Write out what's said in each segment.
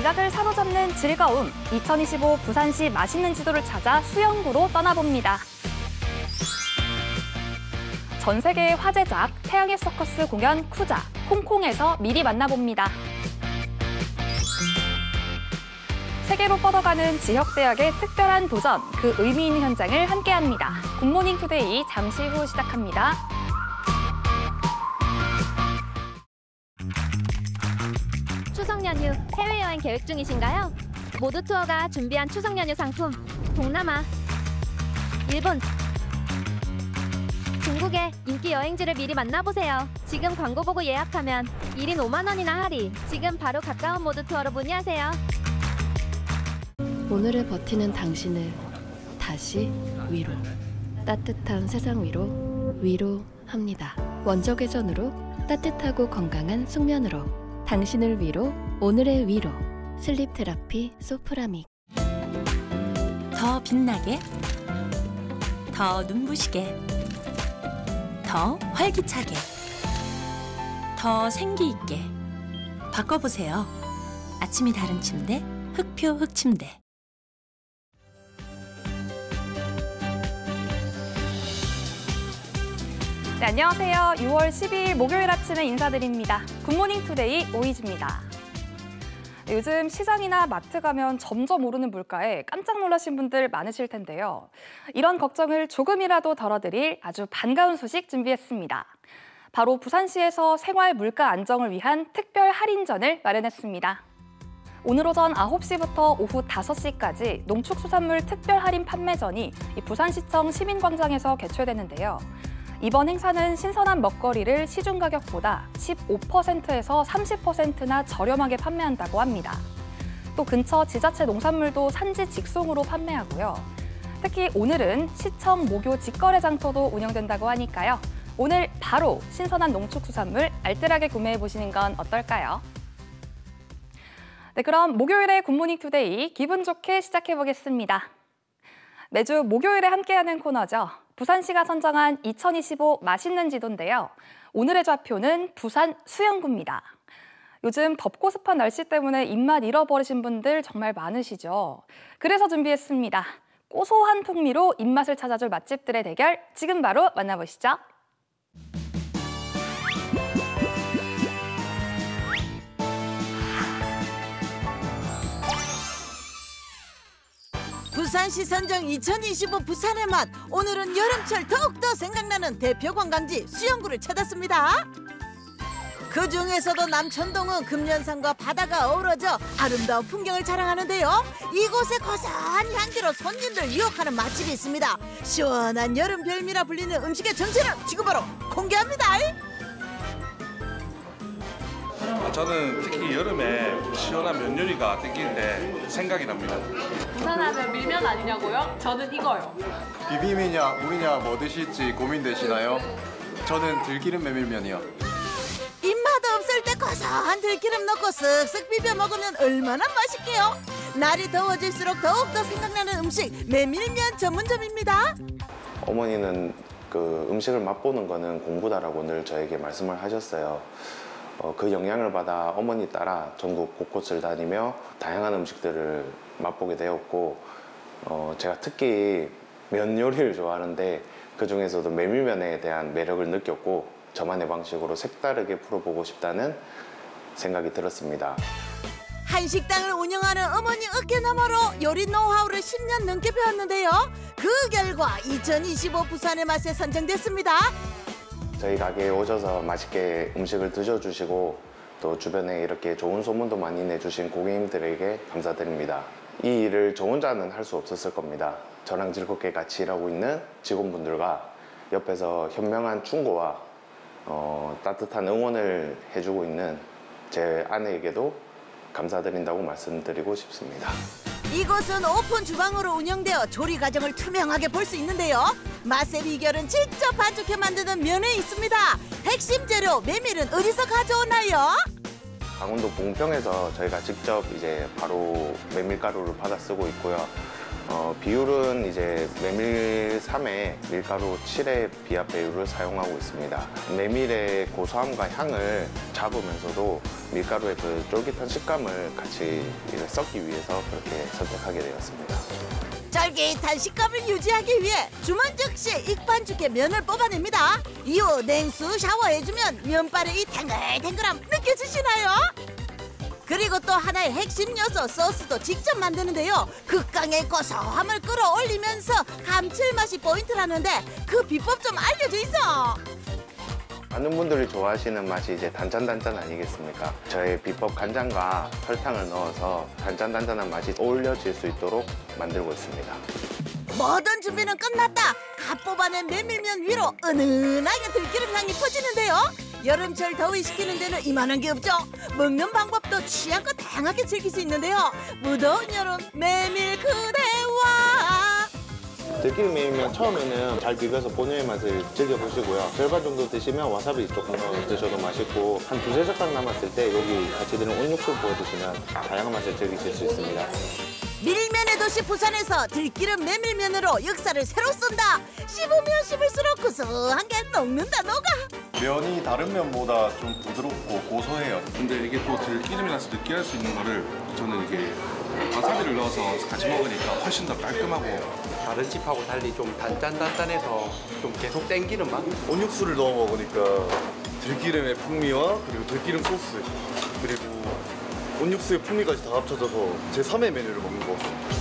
지각을 사로잡는 즐거움. 2025 부산시 맛있는 지도를 찾아 수영구로 떠나봅니다. 전 세계의 화제작 태양의 서커스 공연 쿠자, 홍콩에서 미리 만나봅니다. 세계로 뻗어가는 지역대학의 특별한 도전, 그 의미 있는 현장을 함께합니다. 굿모닝 투데이 잠시 후 시작합니다. 추석 연휴 해외여행 계획 중이신가요? 모두 투어가 준비한 추석 연휴 상품, 동남아, 일본, 중국의 인기 여행지를 미리 만나보세요. 지금 광고 보고 예약하면 1인 5만 원이나 할인. 지금 바로 가까운 모두 투어로 문의하세요. 오늘을 버티는 당신을 다시 위로. 따뜻한 세상 위로합니다. 원적외전으로 따뜻하고 건강한 숙면으로 당신을 위로, 오늘의 위로. 슬립 테라피 소프라믹. 더 빛나게, 더 눈부시게, 더 활기차게, 더 생기 있게 바꿔보세요. 아침이 다른 침대, 흑표 흑침대. 네, 안녕하세요. 6월 12일 목요일 아침에 인사드립니다. 굿모닝 투데이 오이즈입니다. 요즘 시장이나 마트 가면 점점 오르는 물가에 깜짝 놀라신 분들 많으실 텐데요. 이런 걱정을 조금이라도 덜어드릴 아주 반가운 소식 준비했습니다. 바로 부산시에서 생활 물가 안정을 위한 특별 할인전을 마련했습니다. 오늘 오전 9시부터 오후 5시까지 농축수산물 특별 할인 판매전이 부산시청 시민광장에서 개최되는데요. 이번 행사는 신선한 먹거리를 시중 가격보다 15%에서 30%나 저렴하게 판매한다고 합니다. 또 근처 지자체 농산물도 산지 직송으로 판매하고요. 특히 오늘은 시청 목요 직거래 장터도 운영된다고 하니까요. 오늘 바로 신선한 농축수산물 알뜰하게 구매해보시는 건 어떨까요? 네, 그럼 목요일의 굿모닝 투데이 기분 좋게 시작해보겠습니다. 매주 목요일에 함께하는 코너죠. 부산시가 선정한 2025 맛있는 지도인데요. 오늘의 좌표는 부산 수영구입니다. 요즘 덥고 습한 날씨 때문에 입맛 잃어버리신 분들 정말 많으시죠. 그래서 준비했습니다. 고소한 풍미로 입맛을 찾아줄 맛집들의 대결, 지금 바로 만나보시죠. 부산시 선정 2025 부산의 맛. 오늘은 여름철 더욱더 생각나는 대표 관광지 수영구를 찾았습니다. 그 중에서도 남천동은 금년산과 바다가 어우러져 아름다운 풍경을 자랑하는데요. 이곳의 고소한 향기로 손님들 유혹하는 맛집이 있습니다. 시원한 여름 별미라 불리는 음식의 정체는 지금 바로 공개합니다. 저는 특히 여름에 시원한 면 요리가 땡기는데 생각이 납니다. 부산하면 밀면 아니냐고요? 저는 이거요. 비빔이냐 물이냐 뭐 드실지 고민되시나요? 저는 들기름 메밀면이요. 입맛 없을 때 고소한 들기름 넣고 쓱쓱 비벼 먹으면 얼마나 맛있게요. 날이 더워질수록 더욱더 생각나는 음식 메밀면 전문점입니다. 어머니는 그 음식을 맛보는 거는 공부다라고 늘 저에게 말씀을 하셨어요. 그 영향을 받아 어머니 따라 전국 곳곳을 다니며 다양한 음식들을 맛보게 되었고, 제가 특히 면 요리를 좋아하는데 그 중에서도 메밀면에 대한 매력을 느꼈고 저만의 방식으로 색다르게 풀어보고 싶다는 생각이 들었습니다. 한식당을 운영하는 어머니 어깨너머로 요리 노하우를 10년 넘게 배웠는데요. 그 결과 2025 부산의 맛에 선정됐습니다. 저희 가게에 오셔서 맛있게 음식을 드셔주시고 또 주변에 이렇게 좋은 소문도 많이 내주신 고객님들에게 감사드립니다. 이 일을 저 혼자는 할 수 없었을 겁니다. 저랑 즐겁게 같이 일하고 있는 직원분들과 옆에서 현명한 충고와 따뜻한 응원을 해주고 있는 제 아내에게도 감사드린다고 말씀드리고 싶습니다. 이곳은 오픈 주방으로 운영되어 조리 과정을 투명하게 볼 수 있는데요. 맛의 비결은 직접 반죽해 만드는 면에 있습니다. 핵심 재료 메밀은 어디서 가져오나요? 강원도 봉평에서 저희가 직접 이제 바로 메밀가루를 받아 쓰고 있고요. 비율은 이제 메밀 3에 밀가루 7의 비합 배율을 사용하고 있습니다. 메밀의 고소함과 향을 잡으면서도 밀가루의 그 쫄깃한 식감을 같이 섞기 위해서 그렇게 선택하게 되었습니다. 쫄깃한 식감을 유지하기 위해 주문 즉시 익반죽의 면을 뽑아냅니다. 이후 냉수 샤워해주면 면발의 이 탱글탱글함 느껴지시나요? 그리고 또 하나의 핵심 요소 소스도 직접 만드는데요. 극강의 고소함을 끌어올리면서 감칠맛이 포인트라는데 그 비법 좀 알려줘 있어. 많은 분들이 좋아하시는 맛이 이제 단짠단짠 아니겠습니까? 저의 비법 간장과 설탕을 넣어서 단짠단짠한 맛이 어울려질 수 있도록 만들고 있습니다. 모든 준비는 끝났다. 갓 뽑아낸 메밀면 위로 은은하게 들기름 향이 퍼지는데요. 여름철 더위 식히는 데는 이만한 게 없죠. 먹는 방법도 취향껏 다양하게 즐길 수 있는데요. 무더운 여름 메밀 그대와. 들기름 메밀면 처음에는 잘 비벼서 본연의 맛을 즐겨보시고요. 절반 정도 드시면 와사비 조금 더 드셔도 맛있고 한 두세 젓가락 남았을 때 여기 같이 드는 온육수 부어 드시면 다양한 맛을 즐기실 수 있습니다. 밀면의 도시 부산에서 들기름 메밀면으로 역사를 새로 쓴다. 씹으면 씹을수록 구수한 게 녹는다 녹아. 면이 다른 면보다 좀 부드럽고 고소해요. 근데 이게 또 들기름이라서 느끼할 수 있는 거를 저는 이게 와사비를 넣어서 같이 먹으니까 훨씬 더 깔끔하고 다른 집하고 달리 좀 단짠단짠해서 좀 계속 땡기는 맛? 온육수를 넣어 먹으니까 들기름의 풍미와 그리고 들기름 소스 그리고 온육수의 풍미까지 다 합쳐져서 제 3의 메뉴를 먹는 것 같습니다.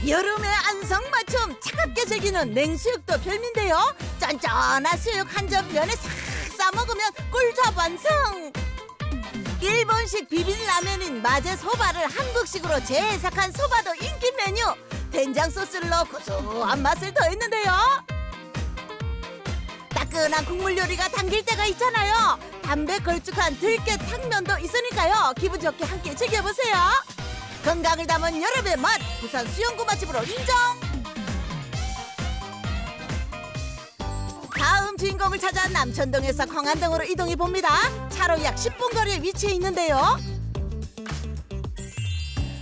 여름의 안성맞춤 차갑게 즐기는 냉수육도 별미인데요. 짠짠한 수육 한 점 면에 싹 싸먹으면 꿀조합 완성. 일본식 비빔라면인 마제소바를 한국식으로 재해석한 소바도 인기 메뉴. 된장 소스를 넣어 고소한 맛을 더했는데요. 따끈한 국물 요리가 당길 때가 있잖아요. 담백 걸쭉한 들깨 탕면도 있으니까요. 기분 좋게 함께 즐겨보세요. 건강을 담은 여름의 맛 부산 수영구 맛집으로 인정. 다음 주인공을 찾아 남천동에서 광안동으로 이동해봅니다. 차로 약 10분 거리에 위치해 있는데요.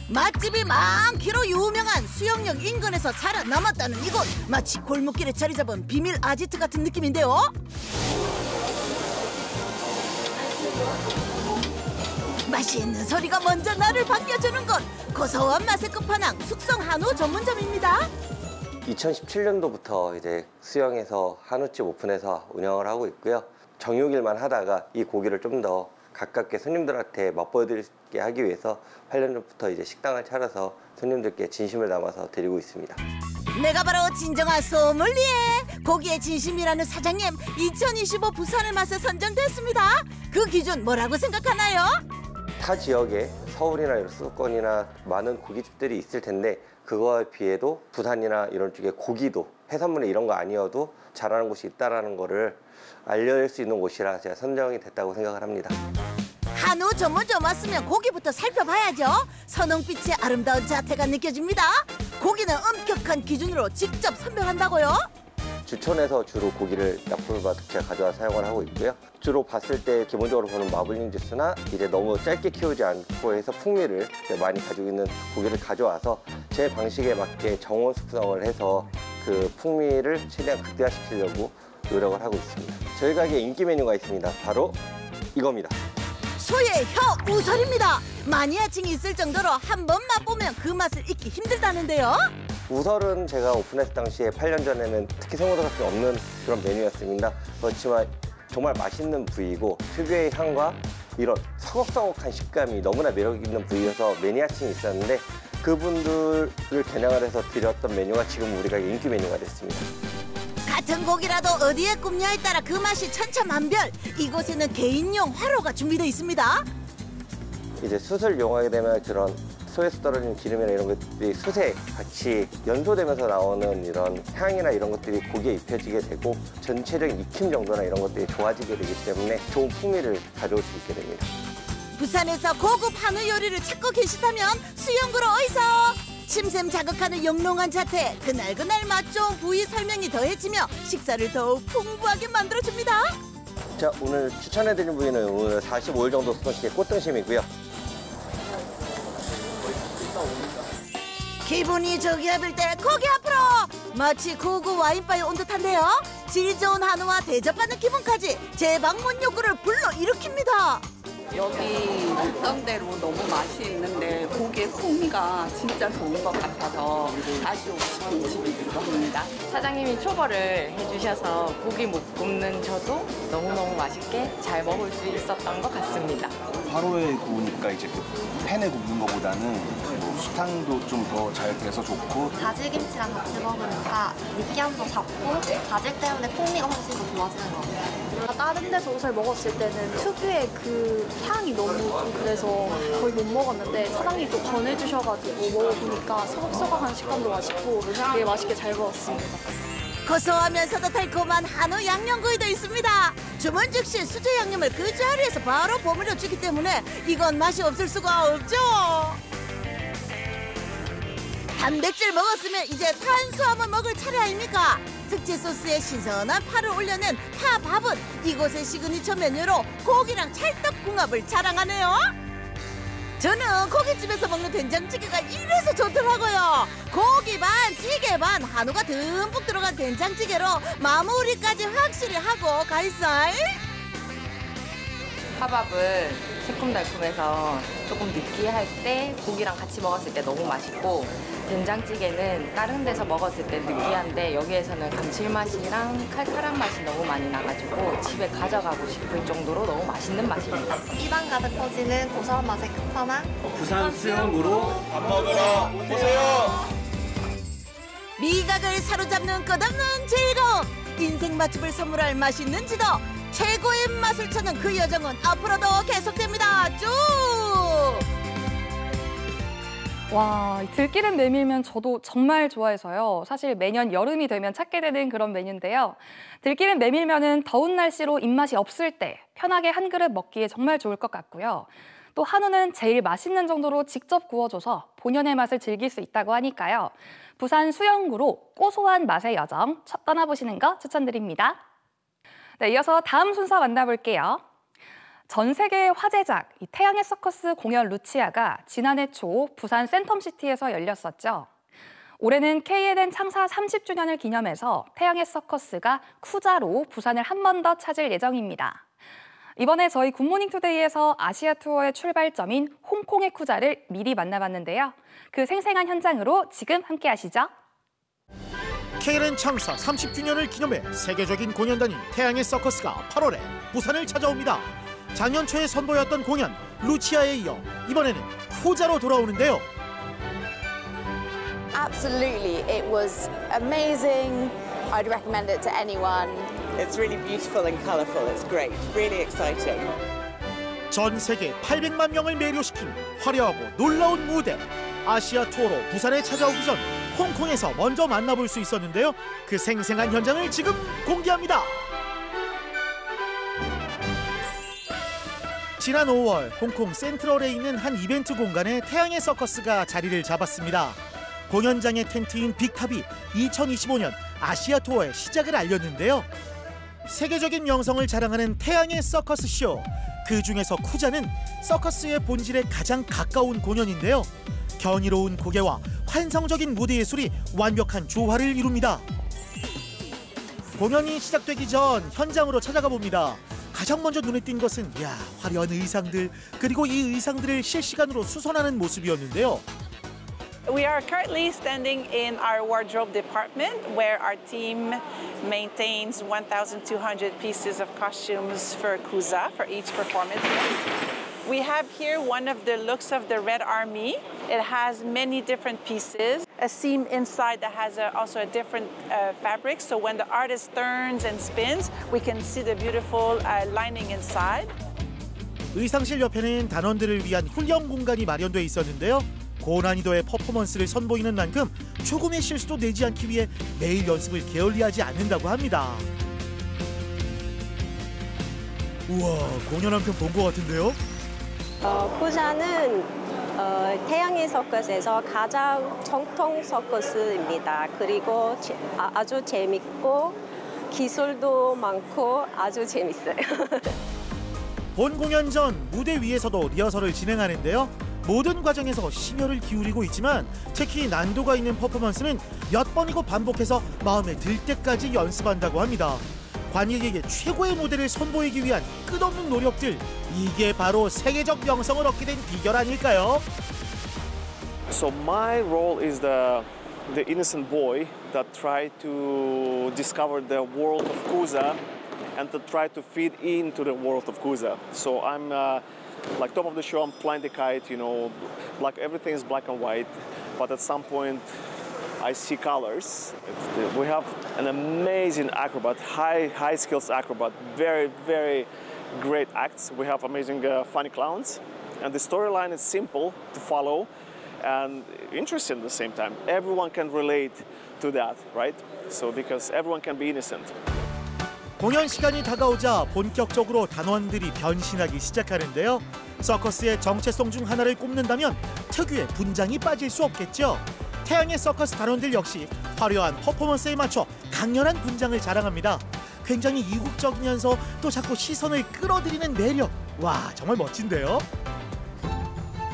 맛집이 많기로 유명한 수영역 인근에서 살아남았다는 이곳. 마치 골목길에 자리 잡은 비밀 아지트 같은 느낌인데요. 맛있는 소리가 먼저 나를 반겨주는 곳. 고소한 맛의 끝판왕 숙성 한우 전문점입니다. 2017년도부터 이제 수영에서 한우집 오픈해서 운영을 하고 있고요. 정육일만 하다가 이 고기를 좀 더 가깝게 손님들한테 맛보여드리게 하기 위해서 8년 전부터 이제 식당을 차려서 손님들께 진심을 담아서 드리고 있습니다. 내가 바로 진정한 소믈리에 고기의 진심이라는 사장님. 2025 부산의 맛에 선정됐습니다. 그 기준 뭐라고 생각하나요? 타 지역에 서울이나 이런 수도권이나 많은 고깃집들이 있을 텐데 그거에 비해도 부산이나 이런 쪽에 고기도 해산물이 이런 거 아니어도 잘하는 곳이 있다는 거를 알릴 수 있는 곳이라 제가 선정이 됐다고 생각을 합니다. 한우 전문점 왔으면 고기부터 살펴봐야죠. 선홍빛의 아름다운 자태가 느껴집니다. 고기는 엄격한 기준으로 직접 선별한다고요? 주촌에서 주로 고기를 납품받게 가져와 사용을 하고 있고요. 주로 봤을 때 기본적으로 보는 마블링 주스나 이제 너무 짧게 키우지 않고 해서 풍미를 많이 가지고 있는 고기를 가져와서 제 방식에 맞게 정원 숙성을 해서 그 풍미를 최대한 극대화시키려고 노력을 하고 있습니다. 저희 가게에 인기 메뉴가 있습니다. 바로 이겁니다. 소의 혀 우설입니다. 마니아층이 있을 정도로 한 번 맛보면 그 맛을 잊기 힘들다는데요. 우설은 제가 오픈했을 당시에 8년 전에는 특히 생우설밖에 없는 그런 메뉴였습니다. 그렇지만 정말 맛있는 부위이고 특유의 향과 이런 서걱서걱한 식감이 너무나 매력 있는 부위여서 매니아층이 있었는데 그분들을 겨냥을 해서 드렸던 메뉴가 지금 우리 가게 인기 메뉴가 됐습니다. 같은 고기라도 어디에 굽냐에 따라 그 맛이 천차만별. 이곳에는 개인용 화로가 준비되어 있습니다. 이제 숯을 이용하게 되면 그런 소에서 떨어지는 기름이나 이런 것들이 숯에 같이 연소되면서 나오는 이런 향이나 이런 것들이 고기에 입혀지게 되고 전체적인 익힘 정도나 이런 것들이 좋아지게 되기 때문에 좋은 풍미를 가져올 수 있게 됩니다. 부산에서 고급 한우 요리를 찾고 계시다면 수영구로 어이서. 침샘 자극하는 영롱한 자태, 그날그날 맛 좋은 부위 설명이 더해지며 식사를 더욱 풍부하게 만들어줍니다. 자, 오늘 추천해드린 부위는 오늘 45일 정도 숙성시킨 꽃등심이고요. 기분이 저기압일 때 고기 앞으로! 마치 고급 와인바에 온 듯한데요. 질 좋은 한우와 대접받는 기분까지 재방문 욕구를 불러일으킵니다. 여기 묵던대로 너무 맛이 있는데 고기의 풍미가 진짜 좋은 것 같아서 다시 오고 싶은 집이기도 합니다. 사장님이 초벌을 해주셔서 고기 못 굽는 저도 너무너무 맛있게 잘 먹을 수 있었던 것 같습니다. 화로에 구우니까 이제 그 팬에 굽는 것보다는 뭐 수탕도 좀 더 잘 돼서 좋고 바질김치랑 같이 먹으니까 느끼함도 잡고 바질 때문에 풍미가 훨씬 더 좋아지는 것 같아요. 다른 데서 옷을 먹었을 때는 특유의 그 향이 너무 좀 그래서 거의 못 먹었는데 사장님이 또 권해주셔가지고 먹어보니까 서걱서걱한 식감도 맛있고 되게 맛있게 잘 먹었습니다. 고소하면서도 달콤한 한우 양념구이도 있습니다. 주문 즉시 수제 양념을 그 자리에서 바로 버무려 주기 때문에 이건 맛이 없을 수가 없죠. 단백질 먹었으면 이제 탄수화물 먹을 차례 아닙니까? 특제 소스에 신선한 파를 올려낸 파밥은 이곳의 시그니처 메뉴로 고기랑 찰떡궁합을 자랑하네요. 저는 고깃집에서 먹는 된장찌개가 이래서 좋더라고요. 고기 반, 찌개 반, 한우가 듬뿍 들어간 된장찌개로 마무리까지 확실히 하고 갈살. 파밥은 새콤달콤해서 조금 느끼할 때 고기랑 같이 먹었을 때 너무 맛있고 된장찌개는 다른 데서 먹었을 때 느끼한데 여기에서는 감칠맛이랑 칼칼한 맛이 너무 많이 나가지고 집에 가져가고 싶을 정도로 너무 맛있는 맛입니다. 입안 가득 퍼지는 고소한 맛의 끝판왕 부산 수영구로 밥 먹으러 오세요. 미각을 사로잡는 끝없는 즐거움. 인생 맛집을 선물할 맛있는 지도. 최고의 맛을 찾는 그 여정은 앞으로도 계속됩니다. 쭉! 와, 들기름 메밀면 저도 정말 좋아해서요. 사실 매년 여름이 되면 찾게 되는 그런 메뉴인데요. 들기름 메밀면은 더운 날씨로 입맛이 없을 때 편하게 한 그릇 먹기에 정말 좋을 것 같고요. 또 한우는 제일 맛있는 정도로 직접 구워줘서 본연의 맛을 즐길 수 있다고 하니까요. 부산 수영구로 고소한 맛의 여정 떠나보시는 거 추천드립니다. 네, 이어서 다음 순서 만나볼게요. 전 세계 화제작 태양의 서커스 공연 루치아가 지난해 초 부산 센텀시티에서 열렸었죠. 올해는 KNN 창사 30주년을 기념해서 태양의 서커스가 쿠자로 부산을 한 번 더 찾을 예정입니다. 이번에 저희 굿모닝 투데이에서 아시아 투어의 출발점인 홍콩의 쿠자를 미리 만나봤는데요. 그 생생한 현장으로 지금 함께 하시죠. KNN 창사 30주년을 기념해 세계적인 공연단인 태양의 서커스가 8월에 부산을 찾아옵니다. 작년 초에 선보였던 공연 루치아에 이어 이번에는 쿠자로 돌아오는데요. Absolutely, it was amazing. I'd recommend it to anyone. It's really beautiful and colourful. It's great. Really exciting. 전 세계 800만 명을 매료시킨 화려하고 놀라운 무대. 아시아 투어로 부산에 찾아오기 전 홍콩에서 먼저 만나볼 수 있었는데요. 그 생생한 현장을 지금 공개합니다. 지난 5월 홍콩 센트럴에 있는 한 이벤트 공간에 태양의 서커스가 자리를 잡았습니다. 공연장의 텐트인 빅탑이 2025년 아시아 투어의 시작을 알렸는데요. 세계적인 명성을 자랑하는 태양의 서커스 쇼. 그 중에서 쿠자는 서커스의 본질에 가장 가까운 공연인데요. 경이로운 고개와 환상적인 무대 예술이 완벽한 조화를 이룹니다. 공연이 시작되기 전 현장으로 찾아가 봅니다. 가장 먼저 눈에 띈 것은 화려한 의상들, 그리고 이 의상들을 실시간으로 수선하는 모습이었는데요. We are currently standing in our wardrobe department where our team maintains 1,200 pieces of costumes for Kuza for each performance. We have here one of the looks of the Red Army. It has many different pieces. A seam inside that has also a different fabric. So when the artist turns and spins, we can see the beautiful lining inside. 의상실 옆에는 단원들을 위한 훈련 공간이 마련돼 있었는데요. 고난이도의 퍼포먼스를 선보이는 만큼 조금의 실수도 내지 않기 위해 매일 연습을 게을리하지 않는다고 합니다. 우와, 공연 한 편 본 것 같은데요? 쿠자는 태양의 서커스에서 가장 정통 서커스입니다. 그리고 아주 재밌고 기술도 많고 아주 재밌어요. 본 공연 전 무대 위에서도 리허설을 진행하는데요. 모든 과정에서 심혈을 기울이고 있지만 특히 난도가 있는 퍼포먼스는 몇 번이고 반복해서 마음에 들 때까지 연습한다고 합니다. 관객에게 최고의 무대를 선보이기 위한 끝없는 노력들, 이게 바로 세계적 명성을 얻게 된 비결 아닐까요? So my role is the innocent boy that tried to discover the world of Kusa and to try to fit into the world of Kusa. So I'm like top of the show, I'm flying the kite, you know, like everything is black and white, but at some point I see colors. We have an amazing acrobat, high skills acrobat, very great acts. We have amazing funny clowns, and the storyline is simple to follow and interesting at the same time. Everyone can relate to that, right? So because everyone can be innocent. 공연 시간이 다가오자 본격적으로 단원들이 변신하기 시작하는데요. 서커스의 정체성 중 하나를 꼽는다면 특유의 분장이 빠질 수 없겠죠. 태양의 서커스 단원들 역시 화려한 퍼포먼스에 맞춰 강렬한 분장을 자랑합니다. 굉장히 이국적이면서 또 자꾸 시선을 끌어들이는 매력. 와, 정말 멋진데요.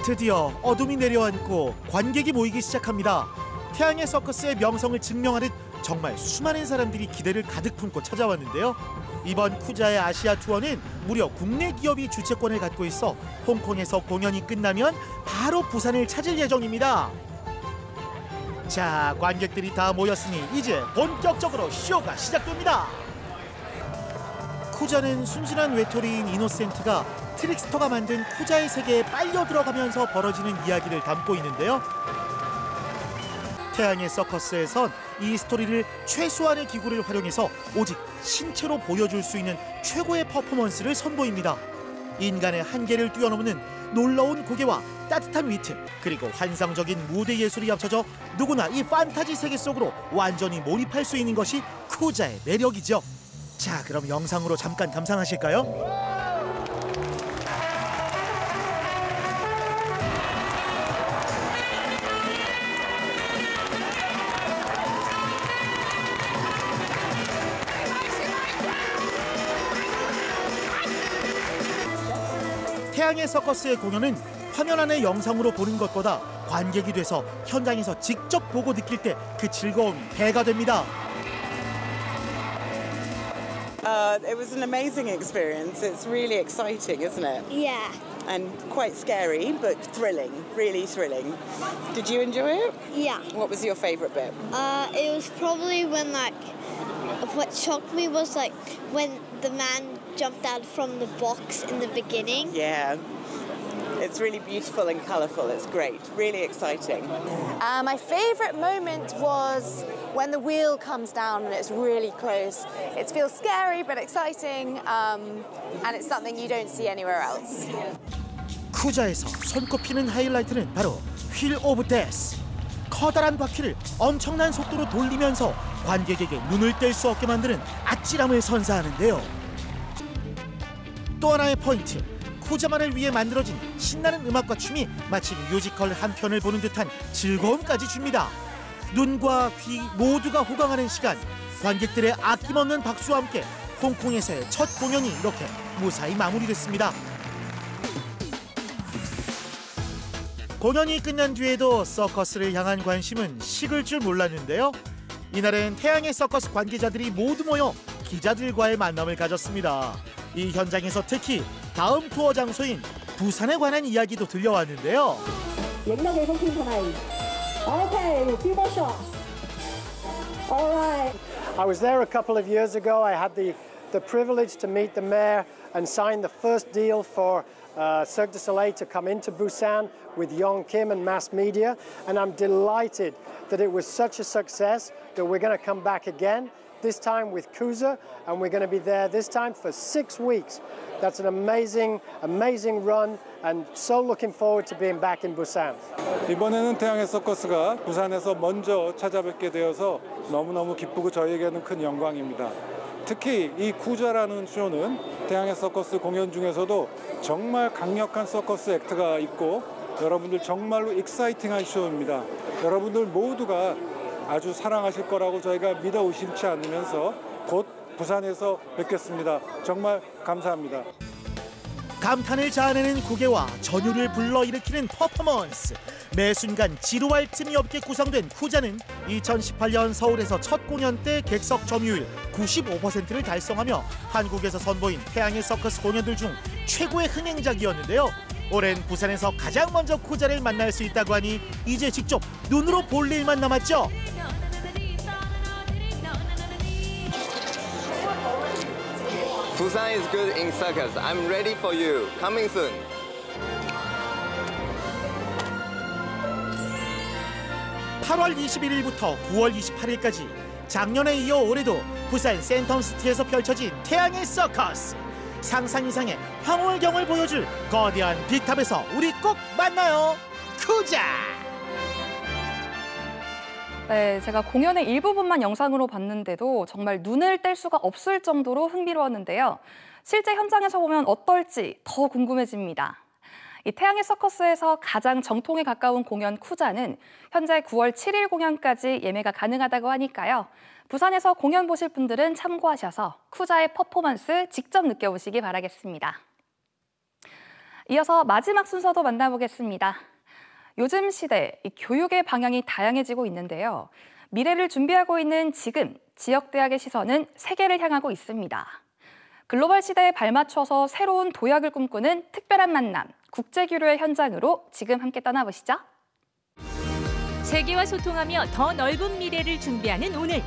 드디어 어둠이 내려앉고 관객이 모이기 시작합니다. 태양의 서커스의 명성을 증명하듯 정말 수많은 사람들이 기대를 가득 품고 찾아왔는데요. 이번 쿠자의 아시아 투어는 무려 국내 기업이 주최권을 갖고 있어 홍콩에서 공연이 끝나면 바로 부산을 찾을 예정입니다. 자, 관객들이 다 모였으니 이제 본격적으로 쇼가 시작됩니다. 쿠자는 순진한 외톨이인 이노센트가 트릭스터가 만든 쿠자의 세계에 빨려 들어가면서 벌어지는 이야기를 담고 있는데요. 태양의 서커스에선 이 스토리를 최소한의 기구를 활용해서 오직 신체로 보여줄 수 있는 최고의 퍼포먼스를 선보입니다. 인간의 한계를 뛰어넘는 놀라운 고개와 따뜻한 위트, 그리고 환상적인 무대 예술이 합쳐져 누구나 이 판타지 세계 속으로 완전히 몰입할 수 있는 것이 쿠자의 매력이죠. 자, 그럼 영상으로 잠깐 감상하실까요? 태양의 서커스의 공연은 화면 안의 영상으로 보는 것보다 관객이 돼서 현장에서 직접 보고 느낄 때 그 즐거움이 배가 됩니다. It was an amazing experience. It's really exciting, isn't it? Yeah. And quite scary, but thrilling, really thrilling. Did you enjoy it? Yeah. What was your favourite bit? It was probably when what shocked me was when the man jumped out from the box in the beginning. Yeah. It's really beautiful and colourful. It's great. Really exciting. My favourite moment was when the wheel comes down and it's really close. It feels scary but exciting, and it's something you don't see anywhere else. 쿠자에서 손꼽히는 하이라이트는 바로 휠 오브 데스. 커다란 바퀴를 엄청난 속도로 돌리면서 관객에게 눈을 뗄 수 없게 만드는 아찔함을 선사하는데요. 또 하나의 포인트, 쿠자만을 위해 만들어진 신나는 음악과 춤이 마치 뮤지컬 한 편을 보는 듯한 즐거움까지 줍니다. 눈과 귀 모두가 호강하는 시간, 관객들의 아낌없는 박수와 함께 홍콩에서의 첫 공연이 이렇게 무사히 마무리됐습니다. 공연이 끝난 뒤에도 서커스를 향한 관심은 식을 줄 몰랐는데요. 이날은 태양의 서커스 관계자들이 모두 모여 기자들과의 만남을 가졌습니다. 이 현장에서 특히 다음 투어 장소인 부산에 관한 이야기도 들려왔는데요. 영락의 홍콩 사나이. Okay, few more shots. All right. I was there a couple of years ago. I had the privilege to meet the mayor and sign the first deal for Cirque du Soleil to come into Busan with Yong Kim and mass media. And I'm delighted that it was such a success that we're going to come back again. This time with Kusa, and we're going to be there this time for 6 weeks. That's an amazing run, and so looking forward to being back in Busan. 이번에는 태양의 서커스가 부산에서 먼저 찾아뵙게 되어서 너무너무 기쁘고 저희에게는 큰 영광입니다. 특히 이 쿠자라는 쇼는 태양의 서커스 공연 중에서도 정말 강력한 서커스 액트가 있고 여러분들 정말로 익사이팅한 쇼입니다. 여러분들 모두가 아주 사랑하실 거라고 저희가 믿어 의심치 않으면서 곧 부산에서 뵙겠습니다. 정말 감사합니다. 감탄을 자아내는 구개와 전율을 불러일으키는 퍼포먼스. 매 순간 지루할 틈이 없게 구성된 쿠자는 2018년 서울에서 첫 공연 때 객석 점유율 95%를 달성하며 한국에서 선보인 태양의 서커스 공연들 중 최고의 흥행작이었는데요. 올해는 부산에서 가장 먼저 쿠자를 만날 수 있다고 하니 이제 직접 눈으로 볼 일만 남았죠. Busan is good in circus. I'm ready for you. Coming soon. (8월 21일부터 9월 28일까지) 작년에 이어 올해도 부산 센텀시티에서 펼쳐진 태양의 서커스. 상상 이상의 황홀경을 보여줄 거대한 빅탑에서 우리 꼭 만나요. 쿠자! 네, 제가 공연의 일부분만 영상으로 봤는데도 정말 눈을 뗄 수가 없을 정도로 흥미로웠는데요. 실제 현장에서 보면 어떨지 더 궁금해집니다. 이 태양의 서커스에서 가장 정통에 가까운 공연 쿠자는 현재 9월 7일 공연까지 예매가 가능하다고 하니까요. 부산에서 공연 보실 분들은 참고하셔서 쿠자의 퍼포먼스 직접 느껴보시기 바라겠습니다. 이어서 마지막 순서도 만나보겠습니다. 요즘 시대, 교육의 방향이 다양해지고 있는데요. 미래를 준비하고 있는 지금, 지역대학의 시선은 세계를 향하고 있습니다. 글로벌 시대에 발맞춰서 새로운 도약을 꿈꾸는 특별한 만남, 국제교류의 현장으로 지금 함께 떠나보시죠. 세계와 소통하며 더 넓은 미래를 준비하는 오늘.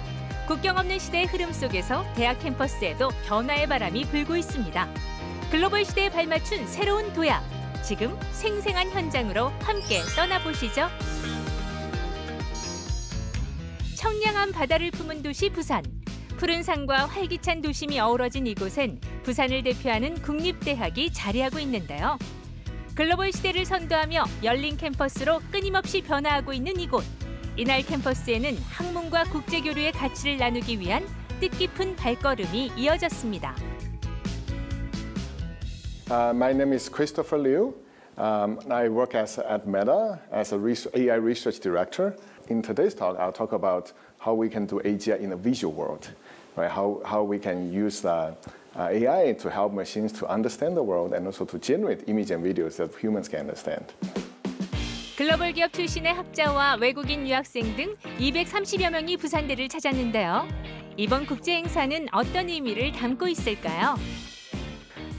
국경 없는 시대의 흐름 속에서 대학 캠퍼스에도 변화의 바람이 불고 있습니다. 글로벌 시대에 발맞춘 새로운 도약. 지금 생생한 현장으로 함께 떠나보시죠. 청량한 바다를 품은 도시 부산. 푸른 산과 활기찬 도심이 어우러진 이곳엔 부산을 대표하는 국립대학이 자리하고 있는데요. 글로벌 시대를 선도하며 열린 캠퍼스로 끊임없이 변화하고 있는 이곳. 이날 캠퍼스에는 학문과 국제교류의 가치를 나누기 위한 뜻깊은 발걸음이 이어졌습니다. My name is Christopher Liu. I work at Meta as a AI research director. In today's talk, I'll talk about how we can do AGI in a visual world, right? How we can use AI to help machines to understand the world and also to generate image and videos that humans can understand. 글로벌 기업 출신의 학자와 외국인 유학생 등 230여 명이 부산대를 찾았는데요. 이번 국제 행사는 어떤 의미를 담고 있을까요?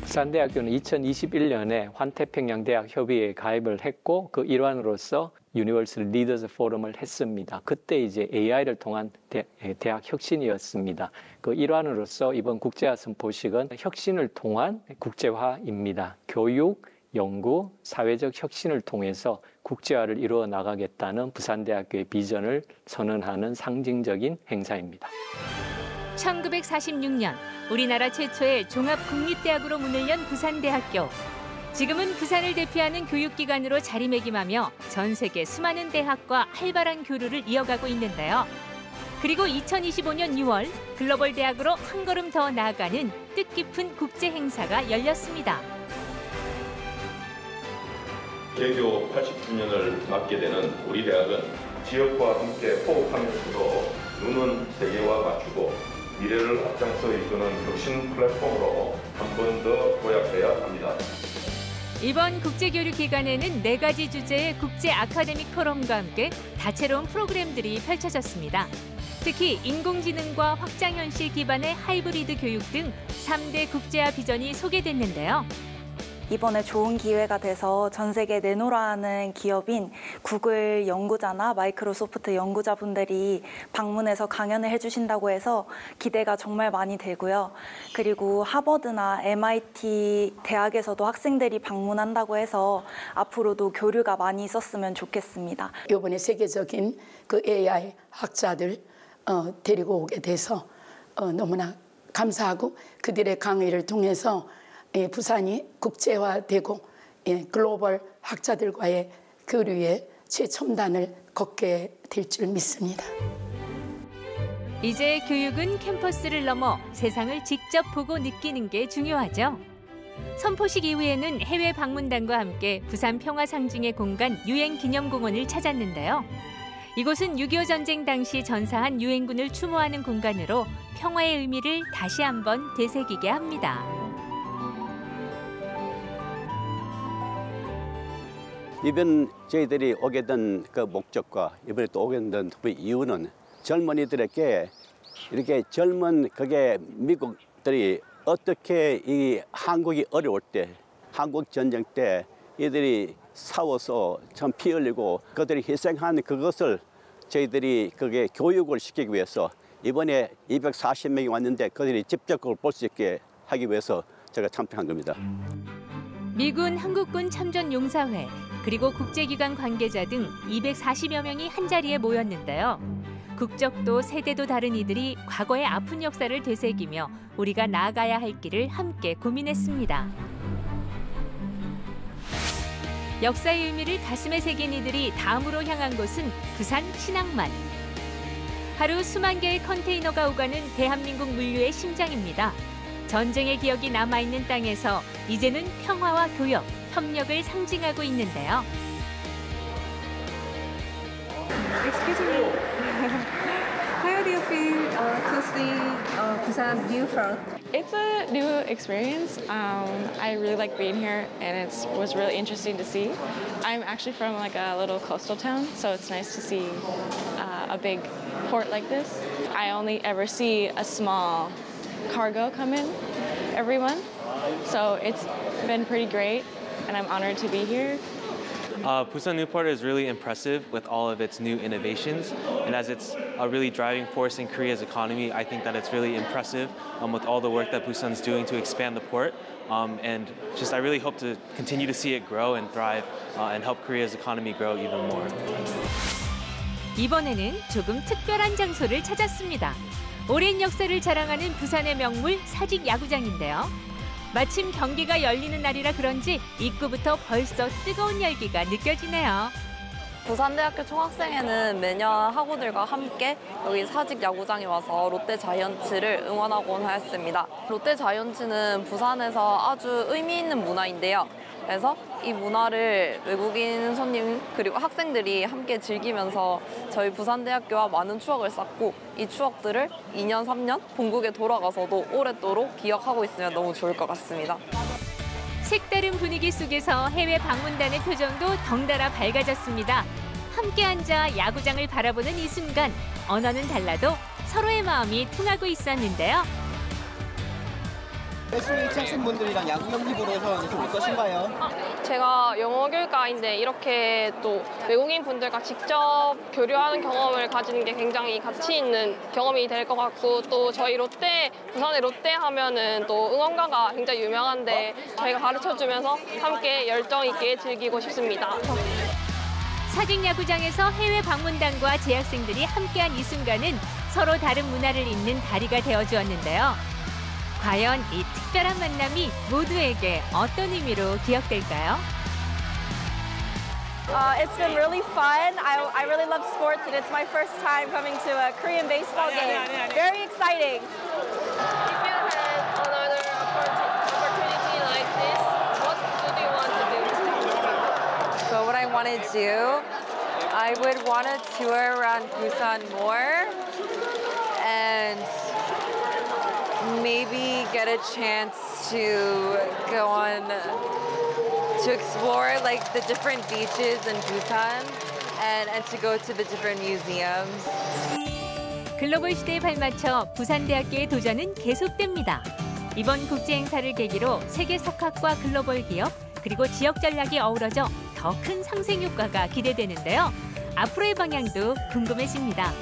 부산대학교는 2021년에 환태평양대학협의회에 가입을 했고 그 일환으로서 유니버설 리더스 포럼을 했습니다. 그때 이제 AI를 통한 대학 혁신이었습니다. 그 일환으로서 이번 국제화 선포식은 혁신을 통한 국제화입니다. 교육, 연구, 사회적 혁신을 통해서 국제화를 이루어 나가겠다는 부산대학교의 비전을 선언하는 상징적인 행사입니다. 1946년 우리나라 최초의 종합국립대학으로 문을 연 부산대학교. 지금은 부산을 대표하는 교육기관으로 자리매김하며 전 세계 수많은 대학과 활발한 교류를 이어가고 있는데요. 그리고 2025년 6월 글로벌 대학으로 한 걸음 더 나아가는 뜻깊은 국제 행사가 열렸습니다. 개교 80주년을 맞게 되는 우리 대학은 지역과 함께 호흡하면서도 눈은 세계와 맞추고 미래를 앞장서 이끄는 혁신 플랫폼으로 한 번 더 도약해야 합니다. 이번 국제교류 기간에는 4가지 주제의 국제 아카데믹 포럼과 함께 다채로운 프로그램들이 펼쳐졌습니다. 특히 인공지능과 확장현실 기반의 하이브리드 교육 등 3대 국제화 비전이 소개됐는데요. 이번에 좋은 기회가 돼서 전 세계 내노라는 기업인 구글 연구자나 마이크로소프트 연구자분들이 방문해서 강연을 해주신다고 해서 기대가 정말 많이 되고요. 그리고 하버드나 MIT 대학에서도 학생들이 방문한다고 해서 앞으로도 교류가 많이 있었으면 좋겠습니다. 이번에 세계적인 그 AI 학자들 데리고 오게 돼서 너무나 감사하고 그들의 강의를 통해서 부산이 국제화되고 글로벌 학자들과의 교류의 최첨단을 걷게 될 줄 믿습니다. 이제 교육은 캠퍼스를 넘어 세상을 직접 보고 느끼는 게 중요하죠. 선포식 이후에는 해외 방문단과 함께 부산 평화 상징의 공간 유엔기념공원을 찾았는데요. 이곳은 6.25 전쟁 당시 전사한 유엔군을 추모하는 공간으로 평화의 의미를 다시 한번 되새기게 합니다. 이번 저희들이 오게 된 그 목적과 이번에 또 오게 된 이유는 젊은이들에게 이렇게 젊은 그게 미국들이 어떻게 이 한국이 어려울 때, 한국 전쟁 때 이들이 싸워서 참 피 흘리고 그들이 희생한 그것을 저희들이 그게 교육을 시키기 위해서 이번에 240명이 왔는데 그들이 직접 그걸 볼 수 있게 하기 위해서 제가 참석한 겁니다. 미군 한국군 참전용사회 그리고 국제기관 관계자 등 240여 명이 한자리에 모였는데요. 국적도 세대도 다른 이들이 과거의 아픈 역사를 되새기며 우리가 나아가야 할 길을 함께 고민했습니다. 역사의 의미를 가슴에 새긴 이들이 다음으로 향한 곳은 부산 신항만. 하루 수만 개의 컨테이너가 오가는 대한민국 물류의 심장입니다. 전쟁의 기억이 남아있는 땅에서 이제는 평화와 교역, 협력을 상징하고 있는데요. Excuse me. How do you feel to see Busan view from? It's a new experience. I really like being here, and it was really interesting to see. I'm actually from like a little coastal town, so it's nice to see a big port like this. I only ever see a small cargo come in every month, so it's been pretty great, and I'm honored to be here. Busan Newport is really impressive with all of its new innovations, and as it's a really driving force in Korea's economy, I think that it's really impressive with all the work that Busan's doing to expand the port, and just I really hope to continue to see it grow and thrive and help Korea's economy grow even more. 이번에는 조금 특별한 장소를 찾았습니다. 오랜 역사를 자랑하는 부산의 명물 사직야구장인데요. 마침 경기가 열리는 날이라 그런지 입구부터 벌써 뜨거운 열기가 느껴지네요. 부산대학교 총학생회는 매년 학우들과 함께 여기 사직야구장에 와서 롯데자이언츠를 응원하곤 하였습니다. 롯데자이언츠는 부산에서 아주 의미 있는 문화인데요. 그래서 이 문화를 외국인 손님 그리고 학생들이 함께 즐기면서 저희 부산대학교와 많은 추억을 쌓고 이 추억들을 2년, 3년 본국에 돌아가서도 오랫도록 기억하고 있으면 너무 좋을 것 같습니다. 색다른 분위기 속에서 해외 방문단의 표정도 덩달아 밝아졌습니다. 함께 앉아 야구장을 바라보는 이 순간 언어는 달라도 서로의 마음이 통하고 있었는데요. SOH 학생분들이랑 야구 경기 보러 오셔서 좀 어떠신가요? 제가 영어 교육과인데 이렇게 또 외국인 분들과 직접 교류하는 경험을 가지는 게 굉장히 가치 있는 경험이 될 것 같고 또 저희 롯데, 부산의 롯데 하면은 또 응원가가 굉장히 유명한데 저희가 가르쳐주면서 함께 열정 있게 즐기고 싶습니다. 사직야구장에서 해외 방문단과 재학생들이 함께한 이 순간은 서로 다른 문화를 잇는 다리가 되어주었는데요. 과연 이 특별한 만남이 모두에게 어떤 의미로 기억될까요? It's been really fun. I really love sports, and it's my first time coming to a Korean baseball game. Very exciting. If you had another opportunity like this, what would you want to do? So what I want to do, I would want to tour around Busan more and maybe get a chance to go on to explore like the different beaches in Busan and to go to the different museums. 글로벌 시대에 발맞춰 부산대학교의 도전은 계속됩니다. 이번 국제 행사를 계기로 세계 석학과 글로벌 기업 그리고 지역 전략이 어우러져 더 큰 상생 효과가 기대되는데요. 앞으로의 방향도 궁금해집니다.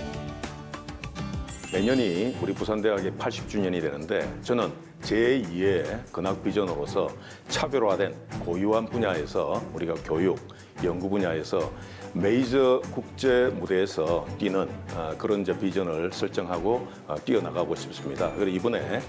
내년이 우리 부산대학의 80주년이 되는데 저는 제2의 근학 비전으로서 차별화된 고유한 분야에서 우리가 교육, 연구 분야에서 메이저 국제 무대에서 뛰는 그런 이제 비전을 설정하고 뛰어나가고 싶습니다. 그리고 이번에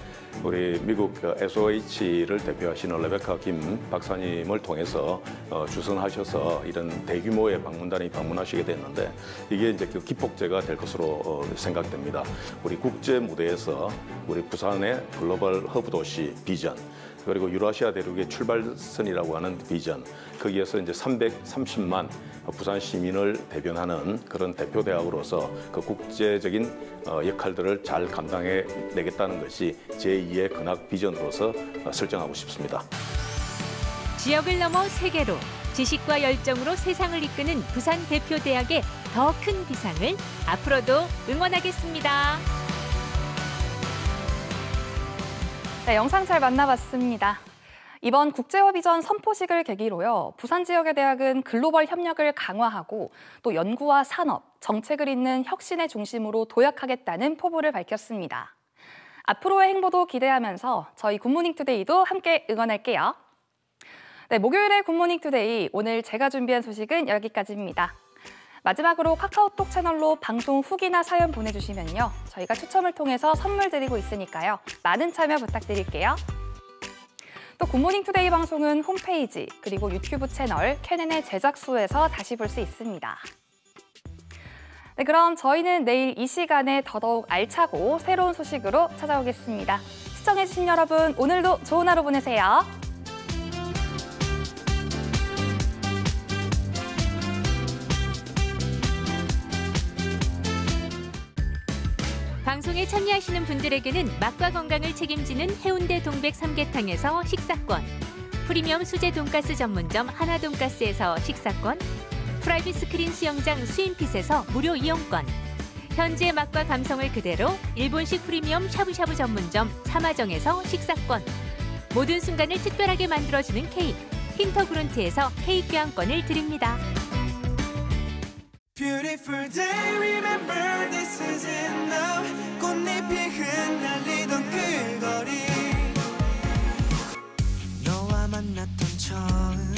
우리 미국 SOH를 대표하시는 레베카 김 박사님을 통해서 주선하셔서 이런 대규모의 방문단이 방문하시게 됐는데 이게 이제 그 기폭제가 될 것으로 생각됩니다. 우리 국제 무대에서 우리 부산의 글로벌 허브 도시 비전 그리고 유라시아 대륙의 출발선이라고 하는 비전 거기에서 이제 330만 부산 시민을 대변하는 그런 대표 대학으로서 그 국제적인 역할들을 잘 감당해 내겠다는 것이 제2의 근학 비전으로서 설정하고 싶습니다. 지역을 넘어 세계로 지식과 열정으로 세상을 이끄는 부산 대표대학의 더 큰 비상을 앞으로도 응원하겠습니다. 네, 영상 잘 만나봤습니다. 이번 국제허비전 선포식을 계기로요, 부산 지역의 대학은 글로벌 협력을 강화하고 또 연구와 산업, 정책을 잇는 혁신의 중심으로 도약하겠다는 포부를 밝혔습니다. 앞으로의 행보도 기대하면서 저희 굿모닝 투데이도 함께 응원할게요. 네, 목요일의 굿모닝 투데이, 오늘 제가 준비한 소식은 여기까지입니다. 마지막으로 카카오톡 채널로 방송 후기나 사연 보내주시면요, 저희가 추첨을 통해서 선물 드리고 있으니까요, 많은 참여 부탁드릴게요. 또 굿모닝 투데이 방송은 홈페이지 그리고 유튜브 채널 캔앤의 제작소에서 다시 볼 수 있습니다. 네, 그럼 저희는 내일 이 시간에 더더욱 알차고 새로운 소식으로 찾아오겠습니다. 시청해주신 여러분, 오늘도 좋은 하루 보내세요. 방송에 참여하시는 분들에게는 맛과 건강을 책임지는 해운대 동백 삼계탕에서 식사권, 프리미엄 수제 돈가스 전문점 하나돈가스에서 식사권, 프라이빗 스크린 수영장 스윈핏에서 무료 이용권, 현지의 맛과 감성을 그대로 일본식 프리미엄 샤브샤브 전문점 사마정에서 식사권, 모든 순간을 특별하게 만들어주는 케이크 힌터그룬트에서 케이크 교환권을 드립니다. Beautiful day, remember this is enough. 꽃잎이 흩날리던 그 거리, 너와 만났던 처음